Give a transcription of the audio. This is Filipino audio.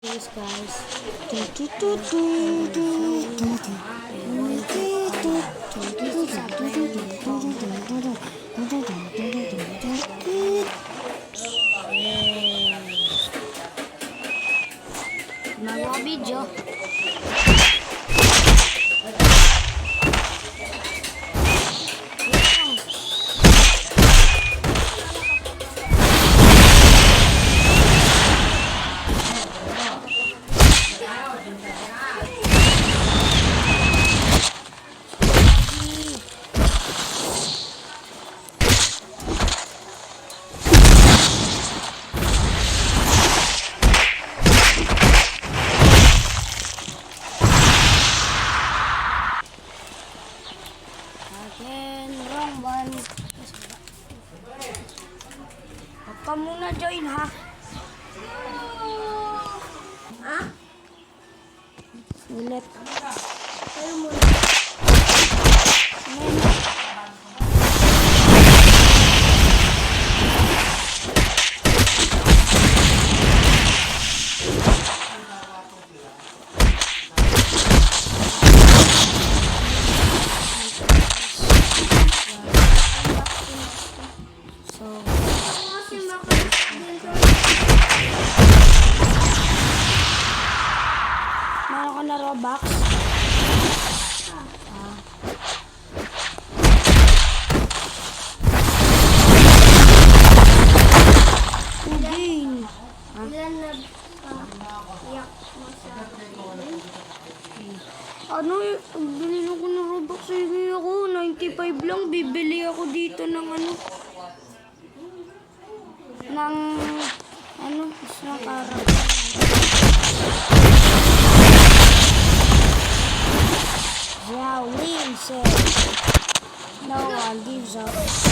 Yes, guys. Mga video. Again, wrong one. Huwag ka muna join, ha? Ha? Ulit. Kayo muna. Meron ka na Robux? Puging. Ano eh, bili ko ng Robux sa inyo ako. 95 lang, bibili ako dito ng isang karang. Yeah, Lin said no one gives up.